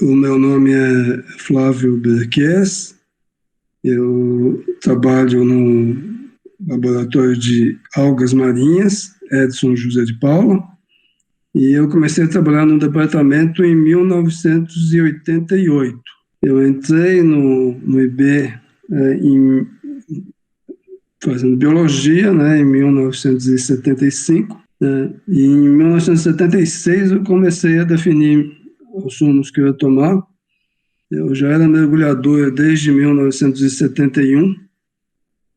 O meu nome é Flávio Berques, eu trabalho no Laboratório de Algas Marinhas, Edson José de Paula, e eu comecei a trabalhar no departamento em 1988. Eu entrei no IB fazendo biologia, né, em 1975, né, e em 1976 eu comecei a definir os rumos que eu ia tomar. Eu já era mergulhador desde 1971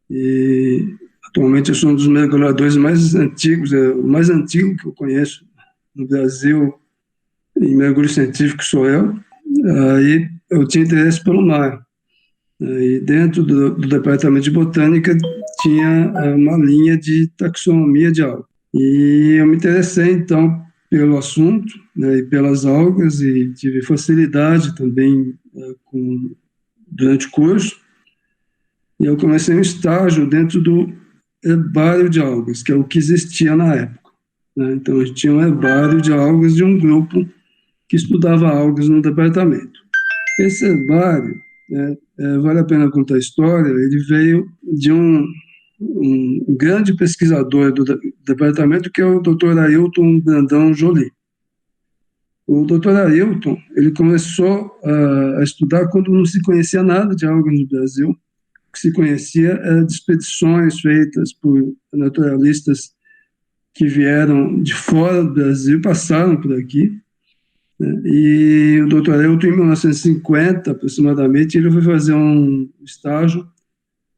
e atualmente eu sou um dos mergulhadores mais antigos, o mais antigo que eu conheço no Brasil em mergulho científico sou eu. Aí eu tinha interesse pelo mar. E dentro do departamento de botânica tinha uma linha de taxonomia de algas. E eu me interessei então pelo assunto, né, e pelas algas, e tive facilidade também durante o curso. E eu comecei um estágio dentro do herbário de algas, que é o que existia na época, né? Então a gente tinha um herbário de algas de um grupo que estudava algas no departamento. Esse herbário, né, vale a pena contar a história, ele veio de um grande pesquisador do departamento, que é o Dr. Ailton Brandão Joly. O Dr. Ailton, ele começou a estudar quando não se conhecia nada de algas no Brasil. O que se conhecia era de expedições feitas por naturalistas que vieram de fora do Brasil, passaram por aqui, né? E o Dr. Ailton, em 1950, aproximadamente, ele foi fazer um estágio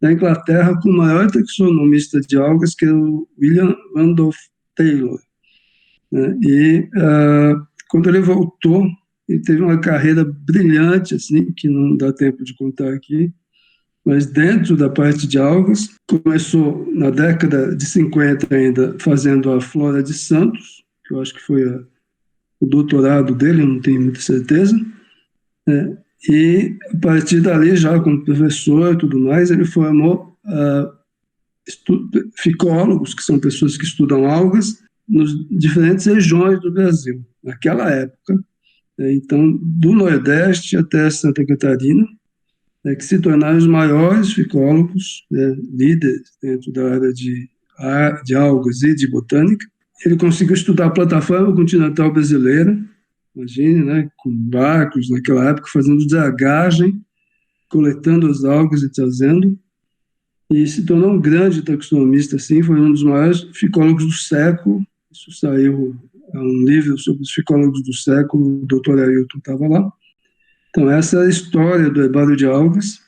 na Inglaterra com o maior taxonomista de algas, que é o William Randolph Taylor, né? E quando ele voltou, ele teve uma carreira brilhante, assim, que não dá tempo de contar aqui, mas dentro da parte de algas, começou na década de 50 ainda fazendo a Flora de Santos, que eu acho que foi o doutorado dele, não tenho muita certeza, né? E a partir dali, já como professor e tudo mais, ele formou ficólogos, que são pessoas que estudam algas, nas diferentes regiões do Brasil, naquela época, né? Então, do Nordeste até Santa Catarina, que se tornaram os maiores ficólogos, né, líderes dentro da área de algas e de botânica. Ele conseguiu estudar a plataforma continental brasileira, imagine, né, com barcos naquela época, fazendo dragagem, coletando as algas e trazendo, e se tornou um grande taxonomista, assim, foi um dos maiores ficólogos do século. Isso saiu um livro sobre os ficólogos do século, o Dr. Ailton estava lá. Então, essa é a história do herbário de algas,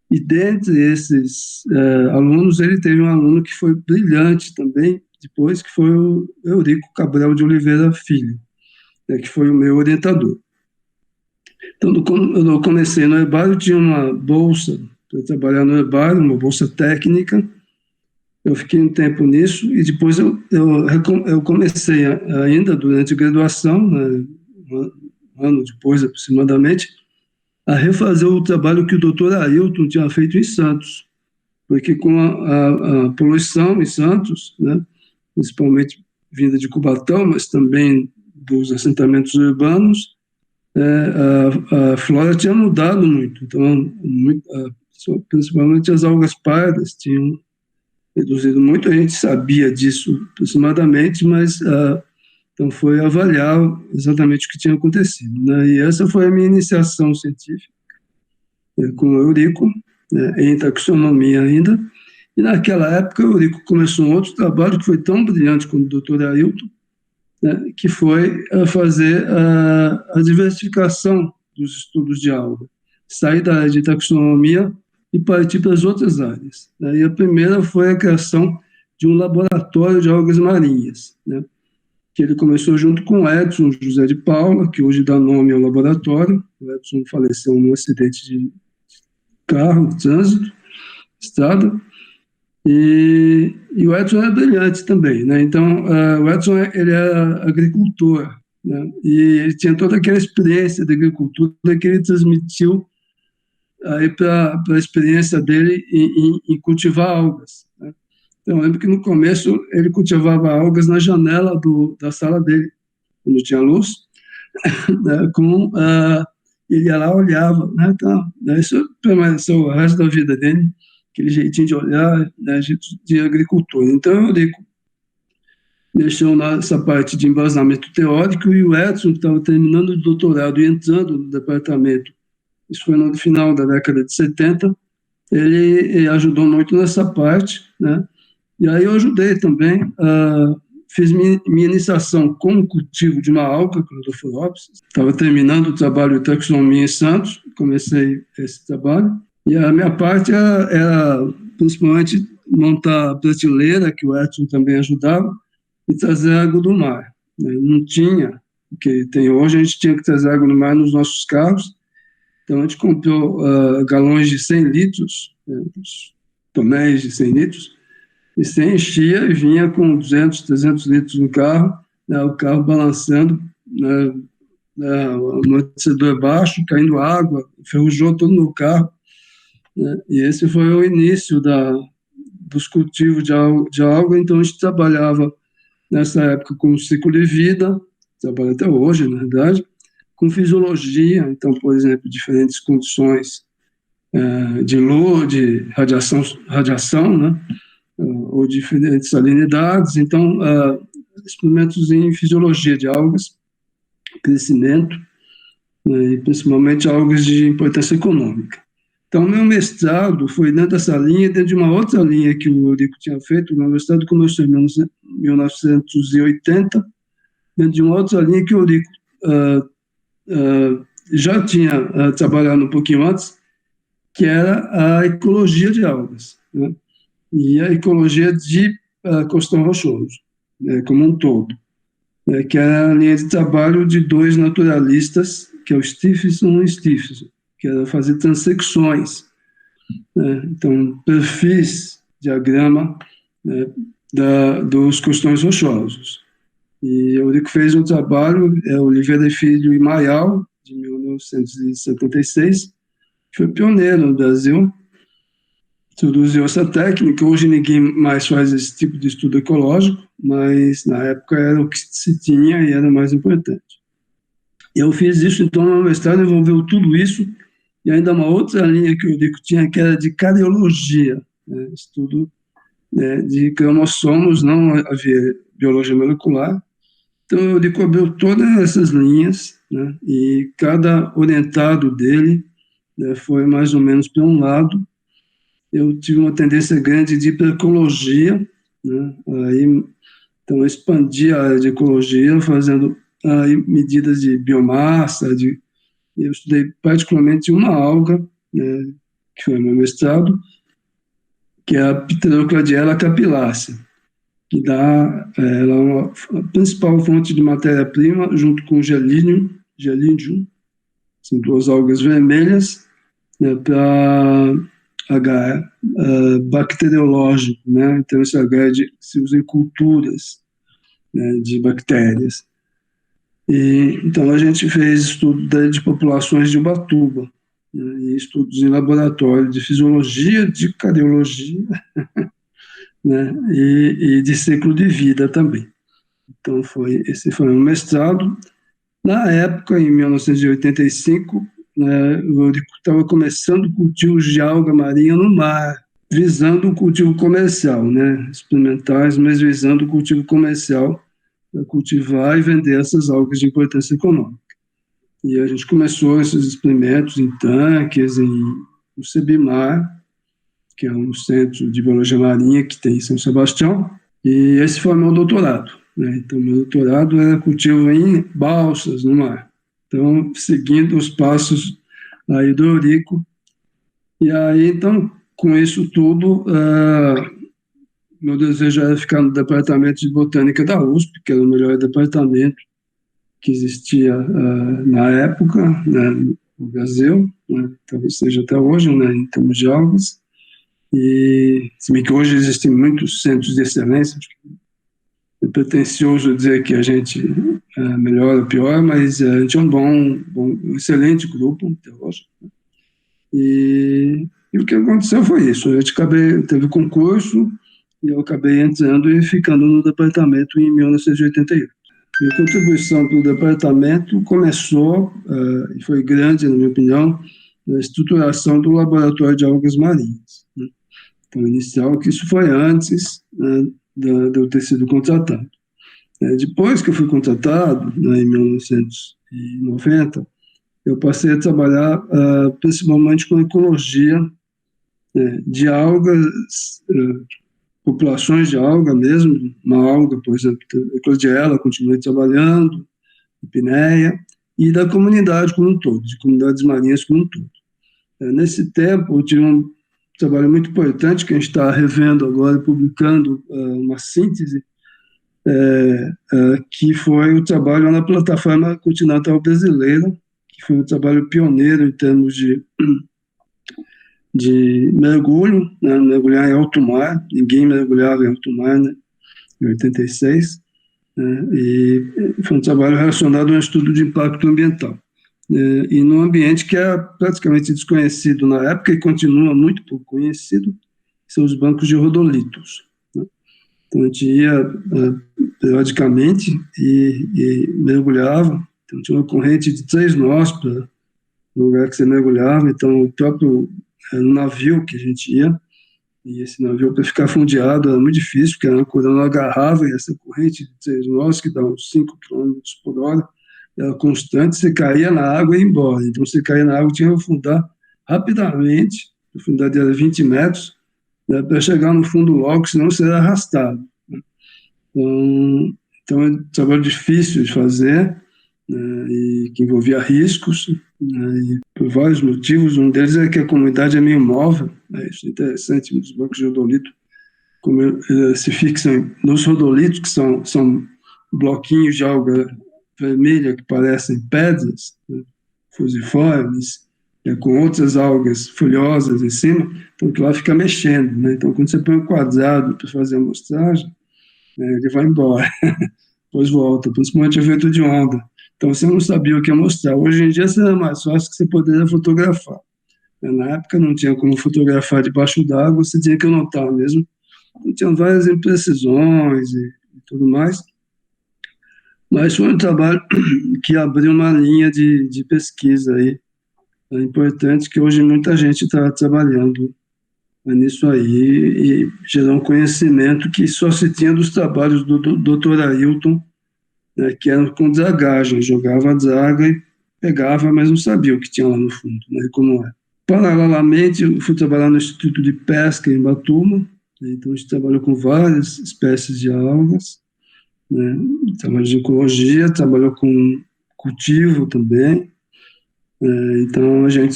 e dentre esses alunos, ele teve um aluno que foi brilhante também, depois, que foi o Eurico Cabral de Oliveira Filho, né, que foi o meu orientador. Então, quando eu comecei no herbário, tinha uma bolsa para trabalhar no herbário, uma bolsa técnica. Eu fiquei um tempo nisso, e depois eu comecei ainda durante a graduação, né, um ano depois aproximadamente, a refazer o trabalho que o doutor Ailton tinha feito em Santos, porque com a poluição em Santos, né, principalmente vinda de Cubatão, mas também dos assentamentos urbanos, a flora tinha mudado muito. Então, principalmente as algas pardas tinham reduzido muito. A gente sabia disso aproximadamente, mas então foi avaliar exatamente o que tinha acontecido, né? E essa foi a minha iniciação científica, com o Eurico, né, em taxonomia ainda. E naquela época o Eurico começou um outro trabalho que foi tão brilhante como o Dr. Ailton, né, que foi fazer a diversificação dos estudos de alga, sair da área de taxonomia e partir para as outras áreas, né? E a primeira foi a criação de um laboratório de algas marinhas, né, que ele começou junto com o Edson José de Paula, que hoje dá nome ao laboratório. O Edson faleceu num acidente de carro, trânsito, estrada, e o Edson é brilhante também, né? Então, o Edson, ele era agricultor, né? E ele tinha toda aquela experiência da agricultura que ele transmitiu aí para a experiência dele em cultivar algas, né? Então, eu lembro que no começo ele cultivava algas na janela da sala dele, quando tinha luz, né? ele ia lá, olhava, né? Então, isso permaneceu o resto da vida dele, aquele jeitinho de olhar, né, de agricultor. Então, o Eurico mexeu nessa parte de embasamento teórico e o Edson, que estava terminando o doutorado e entrando no departamento, isso foi no final da década de 70, ele ajudou muito nessa parte, né? E aí eu ajudei também, fiz minha iniciação com o cultivo de uma alga, Chlorofilopsis. Estava terminando o trabalho de taxonomia em Santos, comecei esse trabalho, e a minha parte era principalmente montar a prateleira, que o Edson também ajudava, e trazer água do mar. Não tinha, o que tem hoje, a gente tinha que trazer água do mar nos nossos carros, então a gente comprou galões de 100 litros, tonéis de 100 litros, e se enchia e vinha com 200, 300 litros no carro, né, o carro balançando, né, o amortecedor baixo, caindo água, enferrujou todo no carro, né, e esse foi o início dos cultivos de alga, então a gente trabalhava nessa época com ciclo de vida, trabalha até hoje, na verdade, com fisiologia, então, por exemplo, diferentes condições de luz, de radiação, né, ou diferentes salinidades, então, experimentos em fisiologia de algas, crescimento, né, e principalmente algas de importância econômica. Então, meu mestrado foi dentro dessa linha, dentro de uma outra linha que o Eurico tinha feito. O meu mestrado começou em 1980, dentro de uma outra linha que o Eurico já tinha trabalhado um pouquinho antes, que era a ecologia de algas, né? E a ecologia de costão rochoso, né, como um todo, né, que era a linha de trabalho de dois naturalistas, que é o Stephenson e Stephenson, que era fazer transecções, né, então perfis, diagrama, né, dos costões rochosos. E o Eurico fez um trabalho, Oliveira e Filho e Maial, de 1976, que foi pioneiro no Brasil, introduziu essa técnica. Hoje ninguém mais faz esse tipo de estudo ecológico, mas na época era o que se tinha e era o mais importante. Eu fiz isso, então, no meu mestrado envolveu tudo isso, e ainda uma outra linha que o Eurico tinha, que era de cariologia, né, estudo, né, de cromossomos, não havia biologia molecular. Então, eu descobri todas essas linhas, né, e cada orientado dele, né, foi mais ou menos para um lado. Eu tive uma tendência grande de ir para ecologia, né, aí, então, eu expandi a área de ecologia, fazendo aí medidas de biomassa, eu estudei particularmente uma alga, né, que foi meu mestrado, que é a Pterocladiella capilácea, que dá, ela é a principal fonte de matéria-prima, junto com o gelídium, são duas algas vermelhas, né, para H bacteriológico, né, então esse H se usa em culturas, né, de bactérias. E, então a gente fez estudo de populações de Ubatuba, né, e estudos em laboratório de fisiologia, de cardiologia, né, e de ciclo de vida também. Então, esse foi um mestrado. Na época, em 1985, né, eu estava começando o cultivo de alga marinha no mar, visando o cultivo comercial, né, experimentais, mas visando o cultivo comercial, para cultivar e vender essas algas de importância econômica. E a gente começou esses experimentos em tanques, no Cebimar, que é um centro de biologia marinha que tem em São Sebastião, e esse foi o meu doutorado, né? Então, meu doutorado era cultivo em balsas no mar. Então, seguindo os passos aí do Eurico. E aí, então, com isso tudo, meu desejo era ficar no departamento de botânica da USP, que era o melhor departamento que existia na época, né, no Brasil, né, talvez seja até hoje, né, em termos de algas. E, se bem que hoje existem muitos centros de excelência, é pretencioso dizer que a gente é melhor ou pior, mas a gente é um excelente grupo teológico. E o que aconteceu foi isso. Teve concurso e eu acabei entrando e ficando no departamento em 1988. Minha contribuição para o departamento começou, e foi grande, na minha opinião, na estruturação do laboratório de algas marinhas, né? Então, inicial, que isso foi antes, né, de eu ter sido contratado. Depois que eu fui contratado, né, em 1990, eu passei a trabalhar principalmente com ecologia, né, de algas, populações de alga mesmo, uma alga, por exemplo, a Eclogiella, continuei trabalhando, Epineia, e da comunidade como um todo, de comunidades marinhas como um todo. Nesse tempo, eu tive um trabalho muito importante que a gente está revendo agora, publicando uma síntese, que foi o trabalho na plataforma continental brasileira, que foi um trabalho pioneiro em termos de mergulho, né, mergulhar em alto mar, ninguém mergulhava em alto mar, né, em 86, né, e foi um trabalho relacionado a um estudo de impacto ambiental. E num ambiente que é praticamente desconhecido na época e continua muito pouco conhecido, são os bancos de rodolitos, né. Então a gente ia periodicamente e mergulhava, então tinha uma corrente de 3 nós para o lugar que você mergulhava, então o próprio navio que a gente ia, e esse navio para ficar fundeado era muito difícil, porque a âncora não agarrava, e essa corrente de 3 nós, que dá uns 5 quilômetros por hora, era constante, você caía na água e ia embora. Então, você caía na água, tinha que afundar rapidamente, a profundidade era 20 metros, né, para chegar no fundo logo, senão você era arrastado, né? Então, é um trabalho difícil de fazer, né, e que envolvia riscos, né, e por vários motivos. Um deles é que a comunidade é meio móvel, né, isso é interessante, os bancos de rodolito, como se fixam nos rodolitos, que são bloquinhos de alga vermelha que parecem pedras, né, fusiformes, com outras algas folhosas em cima, então que lá fica mexendo, né? Então, quando você põe um quadrado para fazer a amostragem, ele vai embora, depois volta, principalmente efeito de onda. Então, você não sabia o que ia mostrar. Hoje em dia, seria mais fácil que você poderia fotografar. Na época, não tinha como fotografar debaixo d'água, você tinha que anotar mesmo. Então, tinham várias imprecisões e tudo mais. Mas foi um trabalho que abriu uma linha de pesquisa aí, importante, que hoje muita gente está trabalhando nisso aí, e gerou um conhecimento que só se tinha dos trabalhos do Dr. Ailton, né, que era com dragagem, jogava a draga e pegava, mas não sabia o que tinha lá no fundo, né, como é. Paralelamente, eu fui trabalhar no Instituto de Pesca em Batuma, né, então a gente trabalhou com várias espécies de algas, né, trabalhou de ecologia, trabalhou com cultivo também, então a gente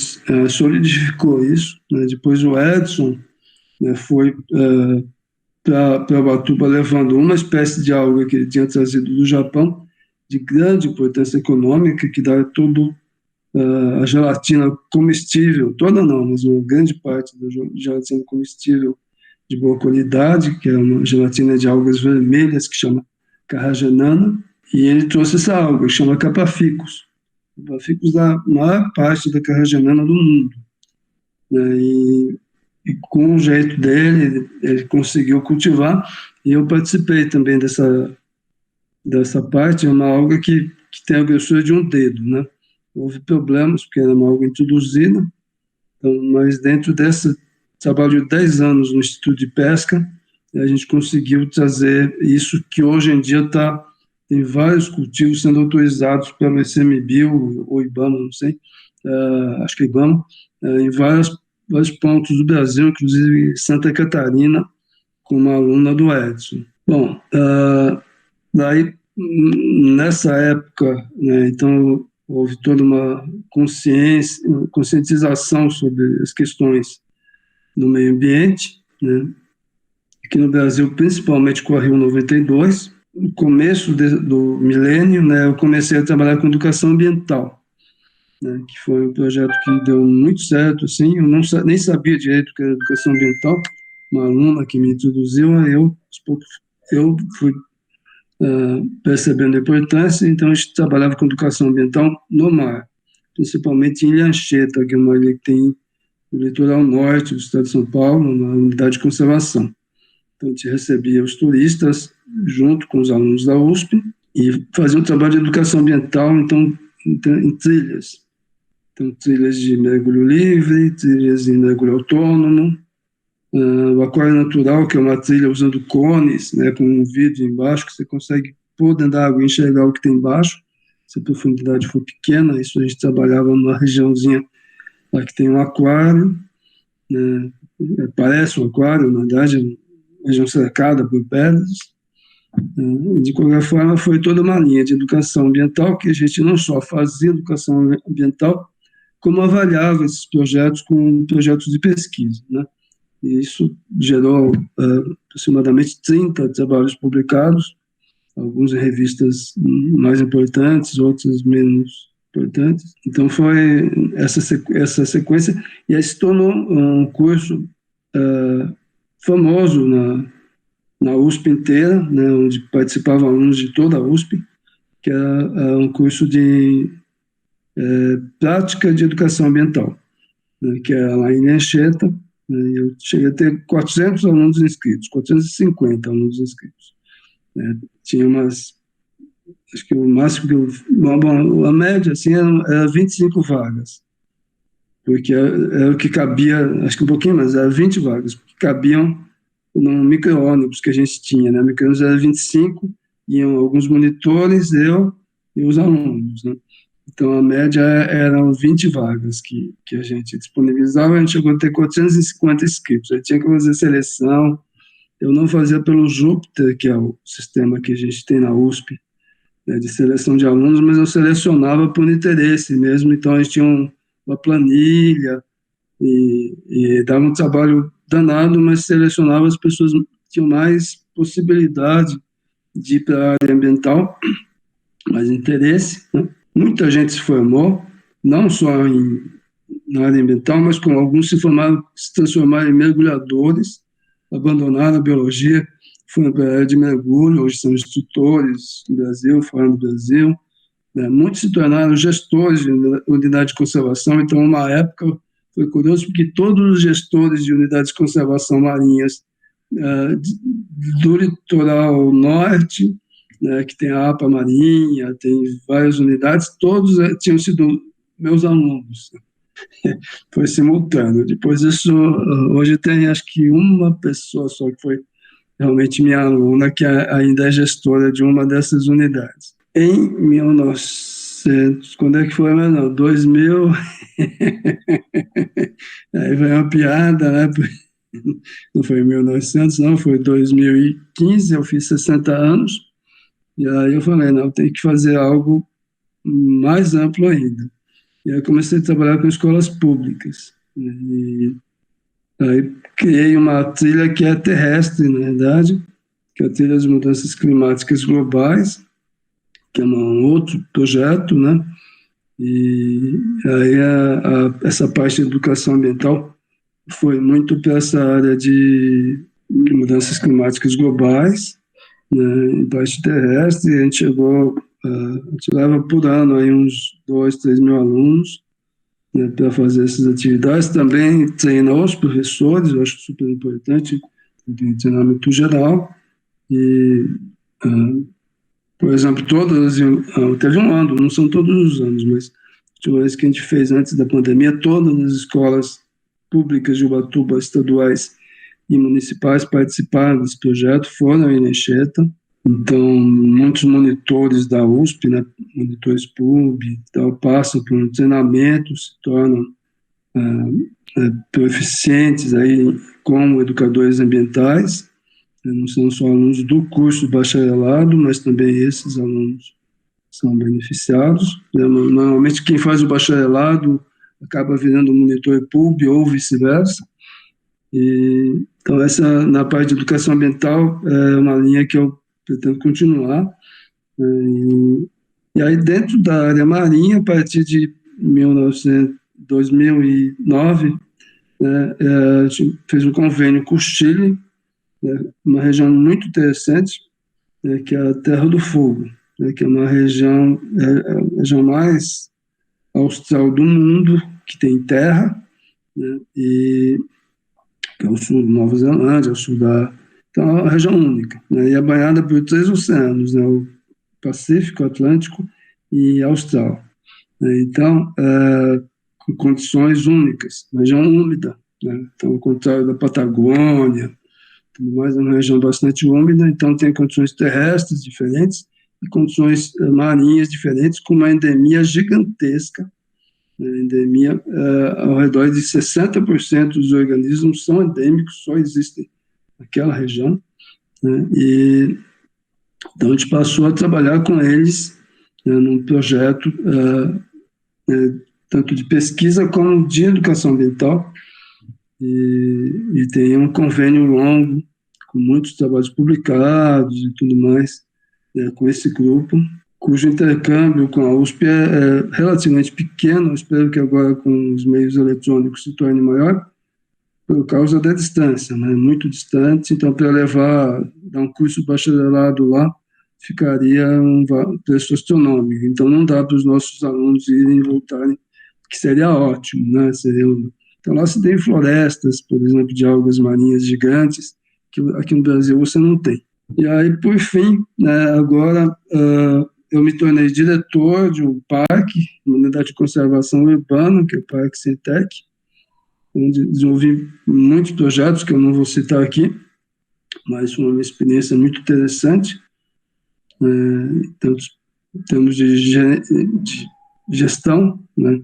solidificou isso, né. Depois o Edson, né, foi para Ubatuba levando uma espécie de alga que ele tinha trazido do Japão, de grande importância econômica, que dá todo a gelatina comestível, toda não, mas uma grande parte da gelatina comestível de boa qualidade, que é uma gelatina de algas vermelhas que chama carragenana, e ele trouxe essa alga, que chama Capaficus. Capaficus da maior parte da carragenana do mundo, né? E com o jeito dele, ele conseguiu cultivar, e eu participei também dessa parte. É uma alga que tem a grossura de um dedo, né? Houve problemas, porque era uma alga introduzida, então, mas dentro desse trabalho de 10 anos no Instituto de Pesca, a gente conseguiu trazer isso que hoje em dia tem vários cultivos sendo autorizados pelo ICMBio ou IBAMA, não sei, acho que é IBAMA, em vários pontos do Brasil, inclusive Santa Catarina, com uma aluna do Edson. Bom, daí, nessa época, né, então, houve toda uma conscientização sobre as questões do meio ambiente, né, aqui no Brasil, principalmente com a Rio 92. No começo do milênio, né, eu comecei a trabalhar com educação ambiental, né, que foi um projeto que deu muito certo, assim. Eu nem sabia direito o que era educação ambiental, uma aluna que me introduziu, eu fui percebendo a importância. Então a gente trabalhava com educação ambiental no mar, principalmente em Ilhancheta, que é uma ilha que tem no litoral norte do estado de São Paulo, uma unidade de conservação. Então a gente recebia os turistas junto com os alunos da USP, e fazia um trabalho de educação ambiental, então, em trilhas. Então, trilhas de mergulho livre, trilhas de mergulho autônomo, o aquário natural, que é uma trilha usando cones, né, com um vidro embaixo, que você consegue pôr dentro da água e enxergar o que tem embaixo, se a profundidade for pequena. Isso a gente trabalhava numa regiãozinha lá que tem um aquário, né, parece um aquário, na verdade, é uma região cercada por pedras. De qualquer forma, foi toda uma linha de educação ambiental, que a gente não só fazia educação ambiental, como avaliava esses projetos com projetos de pesquisa, né? E isso gerou aproximadamente 30 trabalhos publicados, alguns em revistas mais importantes, outros menos importantes. Então foi essa sequência, e aí se tornou um curso famoso na USP inteira, né, onde participavam alunos de toda a USP, que era um curso de prática de educação ambiental, né, que era lá em Anchieta. Eu cheguei a ter 400 alunos inscritos, 450 alunos inscritos. Né? Tinha acho que o máximo que bom, a média assim, era 25 vagas, porque era o que cabia, acho que um pouquinho mais, era 20 vagas, porque cabiam num micro-ônibus que a gente tinha, né? O micro-ônibus era 25, iam alguns monitores, eu e os alunos, né? Então, a média eram 20 vagas que a gente disponibilizava. A gente chegou a ter 450 inscritos. Aí tinha que fazer seleção. Eu não fazia pelo Júpiter, que é o sistema que a gente tem na USP, né, de seleção de alunos, mas eu selecionava por interesse mesmo. Então, a gente tinha uma planilha e dava um trabalho danado, mas selecionava as pessoas que tinham mais possibilidade de ir para a área ambiental, mais interesse, né? Muita gente se formou, não só na área ambiental, mas com alguns se transformaram em mergulhadores, abandonaram a biologia, foram para a área de mergulho, hoje são instrutores no Brasil, fora do Brasil. Né? Muitos se tornaram gestores de unidade de conservação. Então, uma época, foi curioso, porque todos os gestores de unidades de conservação marinhas do litoral norte, né, que tem a APA Marinha, tem várias unidades, todos tinham sido meus alunos. Foi simultâneo. Depois disso, hoje tem acho que uma pessoa só que foi realmente minha aluna, que ainda é gestora de uma dessas unidades. Em 1900, quando é que foi, não, 2000, aí veio uma piada, né? Não foi em 1900, não, foi 2015, eu fiz 60 anos, e aí eu falei, não, tem que fazer algo mais amplo ainda. E aí eu comecei a trabalhar com escolas públicas. E aí criei uma trilha que é terrestre, na verdade, que é a trilha de mudanças climáticas globais, que é um outro projeto, né? E aí essa parte de educação ambiental foi muito para essa área de mudanças climáticas globais, né, em parte terrestre. A gente chegou, a gente leva por ano aí uns 2, 3 mil alunos, né, para fazer essas atividades. Também treinou os professores, eu acho super importante, tem treinamento geral. E, por exemplo, teve um ano, não são todos os anos, mas uma vez que a gente fez antes da pandemia, todas as escolas públicas de Ubatuba, estaduais e municipais participaram desse projeto, foram em Anchieta. Então, muitos monitores da USP, né, monitores PUB, então, passam por um treinamento, se tornam proficientes aí como educadores ambientais. Não são só alunos do curso de bacharelado, mas também esses alunos são beneficiados. Normalmente, quem faz o bacharelado acaba virando monitor PUB ou vice-versa. Então, essa, na parte de educação ambiental, é uma linha que eu pretendo continuar. E aí, dentro da área marinha, a partir de 2009, né, a gente fez um convênio com o Chile, né, uma região muito interessante, né, que é a Terra do Fogo, né, que é uma região, a região mais austral do mundo, que tem terra, né, e que é o sul da Nova Zelândia, o sul da... Então, é uma região única, né, e é banhada por 3 oceanos, né, Pacífico, Atlântico e Austral. Então, com condições únicas, região úmida, né? Então, ao contrário da Patagônia, tudo mais, é uma região bastante úmida, então tem condições terrestres diferentes e condições marinhas diferentes, com uma endemia gigantesca, né? Endemia, ao redor de 60% dos organismos são endêmicos, só existem naquela região, né? E então a gente passou a trabalhar com eles, né, num projeto tanto de pesquisa como de educação ambiental, e tem um convênio longo, com muitos trabalhos publicados e tudo mais, né, com esse grupo, cujo intercâmbio com a USP é relativamente pequeno. Espero que agora com os meios eletrônicos se torne maior, por causa da distância, né, muito distante. Então, para dar um curso de bacharelado lá, ficaria um preço astronômico. Então, não dá para os nossos alunos irem e voltarem, que seria ótimo, né? Então, lá se tem florestas, por exemplo, de algas marinhas gigantes, que aqui no Brasil você não tem. E aí, por fim, né, agora eu me tornei diretor de um parque, uma unidade de conservação urbana, que é o Parque Sentec, onde desenvolvi muitos projetos que eu não vou citar aqui, mas foi uma experiência muito interessante, tanto em termos de gestão, né?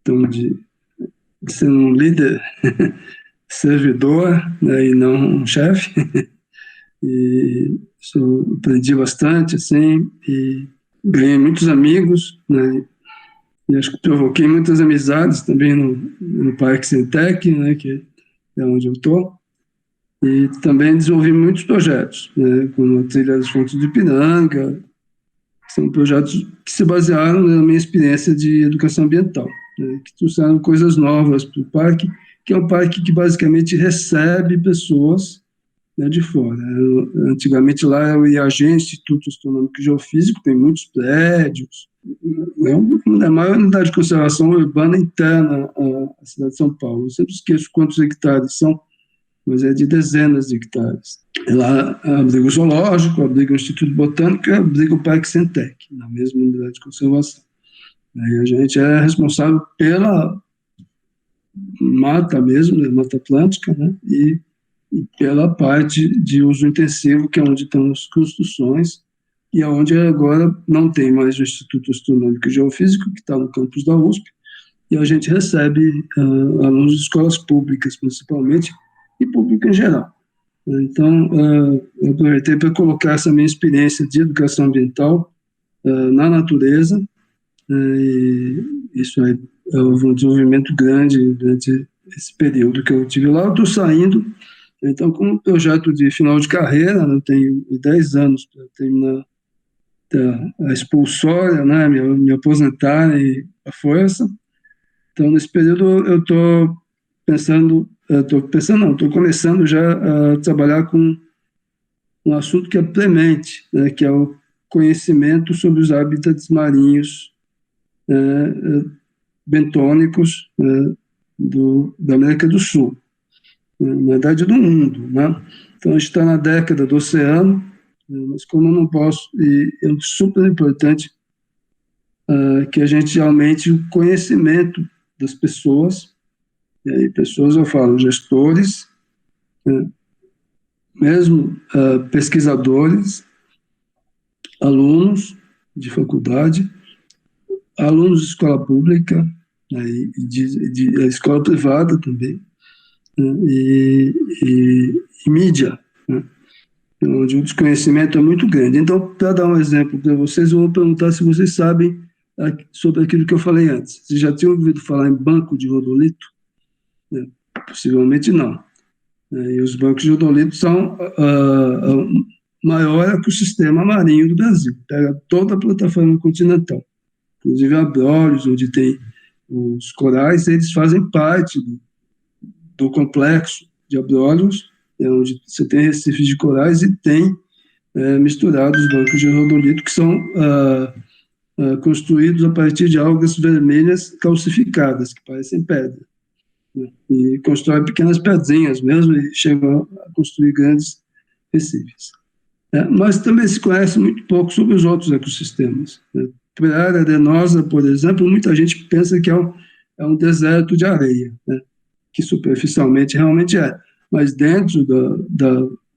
Então, de ser um líder servidor, né, e não um chefe. E aprendi bastante, assim, e ganhei muitos amigos, né, e acho que provoquei muitas amizades também no Parque Sentec, né, que é onde eu estou. E também desenvolvi muitos projetos, né, como a Trilha das Fontes do Ipiranga, que são projetos que se basearam na minha experiência de educação ambiental, né, que trouxeram coisas novas para o parque, que é um parque que basicamente recebe pessoas, né, de fora. Antigamente lá é o IAG, Instituto Astronômico e Geofísico, tem muitos prédios, é a maior unidade de conservação urbana interna à cidade de São Paulo. Eu sempre esqueço quantos hectares são, mas é de dezenas de hectares. Lá abriga o zoológico, abriga o Instituto Botânico e abriga o Parque Sentec, na mesma unidade de conservação. Aí a gente é responsável pela mata mesmo, né, Mata Atlântica, né, e pela parte de uso intensivo, que é onde estão as construções, e onde agora não tem mais o Instituto Astronômico e Geofísico, que está no campus da USP, e a gente recebe alunos de escolas públicas, principalmente, e público em geral. Então, eu aproveitei para colocar essa minha experiência de educação ambiental na natureza, e isso aí houve um desenvolvimento grande durante esse período que eu tive lá. Eu estou saindo, então, como projeto de final de carreira, né, eu tenho 10 anos para terminar a expulsória, né, me aposentar e a força. Então, nesse período, eu estou começando já a trabalhar com um assunto que é premente, né, que é o conhecimento sobre os hábitats marinhos bentônicos, da América do Sul, na verdade do mundo, né? Então a gente está na década do oceano, mas como eu não posso, e é super importante que a gente aumente o conhecimento das pessoas, e aí pessoas eu falo gestores, mesmo pesquisadores, alunos de faculdade, alunos de escola pública, né, e de escola privada também, né, e mídia, né, onde o desconhecimento é muito grande. Então, para dar um exemplo para vocês, eu vou perguntar se vocês sabem sobre aquilo que eu falei antes. Vocês já tinham ouvido falar em banco de rodolito? Possivelmente não. E os bancos de rodolito são o maior ecossistema marinho do Brasil. Pega toda a plataforma continental. Inclusive Abrolhos, onde tem os corais, eles fazem parte do complexo de Abrolhos, onde você tem recifes de corais e tem misturados bancos de rodolito, que são construídos a partir de algas vermelhas calcificadas, que parecem pedra, né? E constrói pequenas pedrinhas mesmo e chegam a construir grandes recifes. Mas também se conhece muito pouco sobre os outros ecossistemas, né? Para a área arenosa, por exemplo, muita gente pensa que é um deserto de areia, né? Que superficialmente realmente é. Mas dentro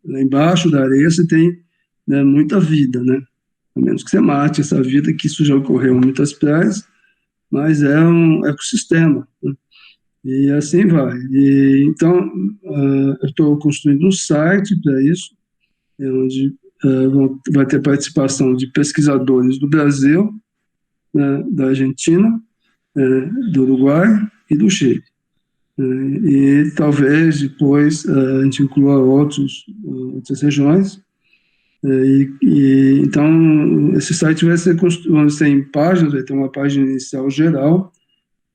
lá embaixo da areia você tem, né, muita vida, né? A menos que você mate essa vida, que isso já ocorreu em muitas praias, mas é um ecossistema, né? E assim vai. Então, eu estou construindo um site para isso, onde vai ter participação de pesquisadores do Brasil, né, da Argentina, do Uruguai e do Chile. E talvez depois a gente inclua outras regiões. Então, esse site vai ser em páginas, vai ter uma página inicial geral,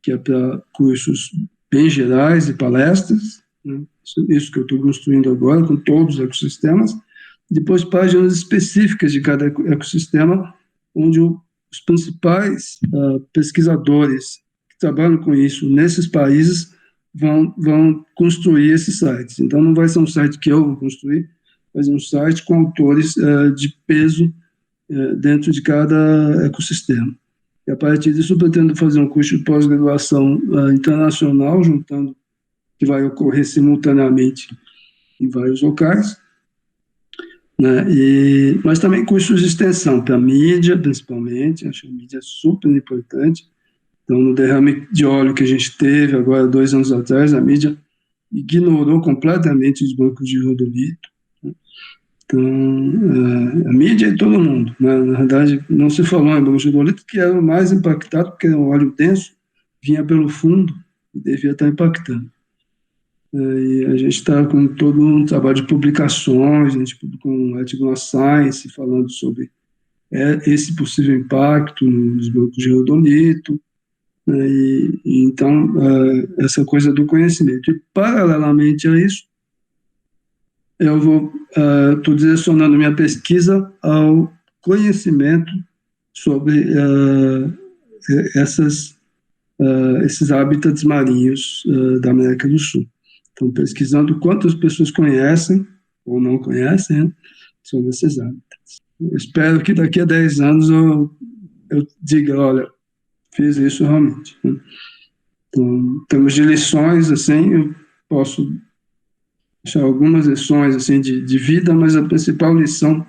que é para cursos bem gerais e palestras, né? Isso que eu estou construindo agora, com todos os ecossistemas. Depois, páginas específicas de cada ecossistema, onde os principais pesquisadores que trabalham com isso nesses países vão construir esses sites. Então, não vai ser um site que eu vou construir, vai ser um site com autores de peso dentro de cada ecossistema. E a partir disso, eu pretendo fazer um curso de pós-graduação internacional, juntando, que vai ocorrer simultaneamente em vários locais, né? Mas também cursos de extensão, para mídia, principalmente. Acho que a mídia é super importante. Então, no derrame de óleo que a gente teve agora, 2 anos atrás, a mídia ignorou completamente os bancos de rodolito. Então, a mídia e todo mundo, né? Na verdade, não se falou em banco de rodolito, que era o mais impactado, porque era um óleo denso, vinha pelo fundo e devia estar impactando. E a gente está com todo um trabalho de publicações, a gente publicou um artigo na Science falando sobre esse possível impacto nos bancos de rodolito, né? Então, essa coisa do conhecimento. E, paralelamente a isso, eu estou direcionando minha pesquisa ao conhecimento sobre esses hábitats marinhos da América do Sul. Então, pesquisando quantas pessoas conhecem ou não conhecem, né, sobre esses hábitats. Eu espero que daqui a 10 anos eu diga, olha, fiz isso realmente, né? Então, em termos de lições, assim, eu posso deixar algumas lições assim, de vida, mas a principal lição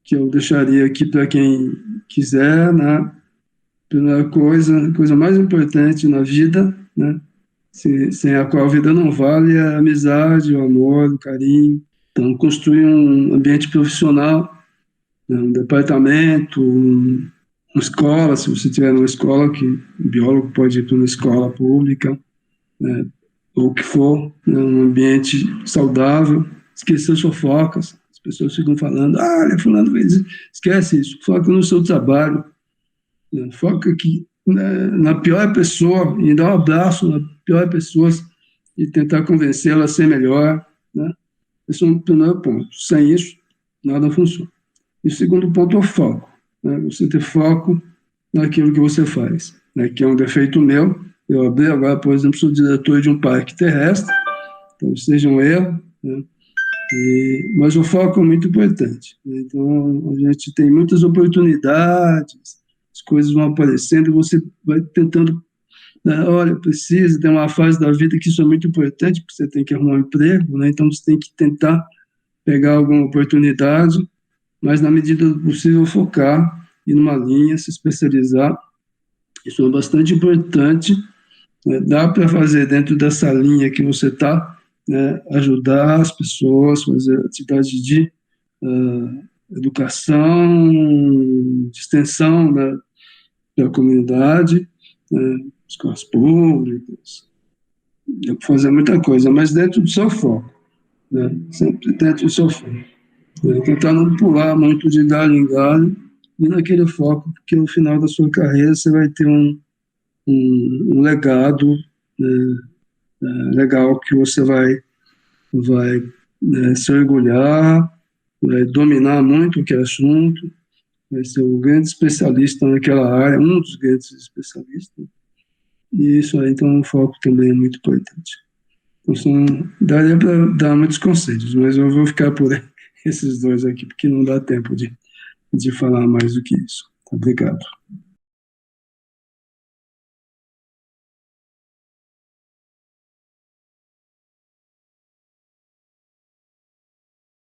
que eu deixaria aqui para quem quiser, né? Primeira coisa, a coisa mais importante na vida, né? Sem a qual a vida não vale, é a amizade, o amor, o carinho. Então, construir um ambiente profissional, né? Um departamento, uma escola, se você tiver uma escola, que um biólogo pode ir para uma escola pública, né? Ou o que for, né? Um ambiente saudável, esquecer as fofocas. As pessoas ficam falando, olha, fulano fez isso. Esquece isso, foca no seu trabalho, né? Foca aqui, né, na pior pessoa e dar um abraço na pior pessoa e tentar convencê-la a ser melhor, né? Esse é o primeiro ponto. Sem isso, nada funciona. E o segundo ponto é o foco, né? Você ter foco naquilo que você faz, né? Que é um defeito meu. Eu abri agora, por exemplo, sou diretor de um parque terrestre, então seja um erro, né? Mas o foco é muito importante, né? Então, a gente tem muitas oportunidades, as coisas vão aparecendo e você vai tentando, né? Olha, precisa, tem uma fase da vida que isso é muito importante, porque você tem que arrumar um emprego, né? Então, você tem que tentar pegar alguma oportunidade, mas, na medida do possível, focar, ir numa linha, se especializar. Isso é bastante importante, né? Dá para fazer dentro dessa linha que você está, né? Ajudar as pessoas, fazer atividades de educação, de extensão da comunidade, né? Escolas públicas, dá para fazer muita coisa, mas dentro do seu foco, né? Sempre dentro do seu foco. Né? Tentar não pular muito de galho em galho e naquele foco, porque no final da sua carreira você vai ter um legado, né, legal que você vai né, se orgulhar, vai dominar muito aquele assunto, vai ser um grande especialista naquela área, um dos grandes especialistas. E isso aí, então, o foco também é muito importante. Então, daria para dar muitos conselhos, mas eu vou ficar por aí. esses dois aqui, porque não dá tempo de falar mais do que isso. Obrigado.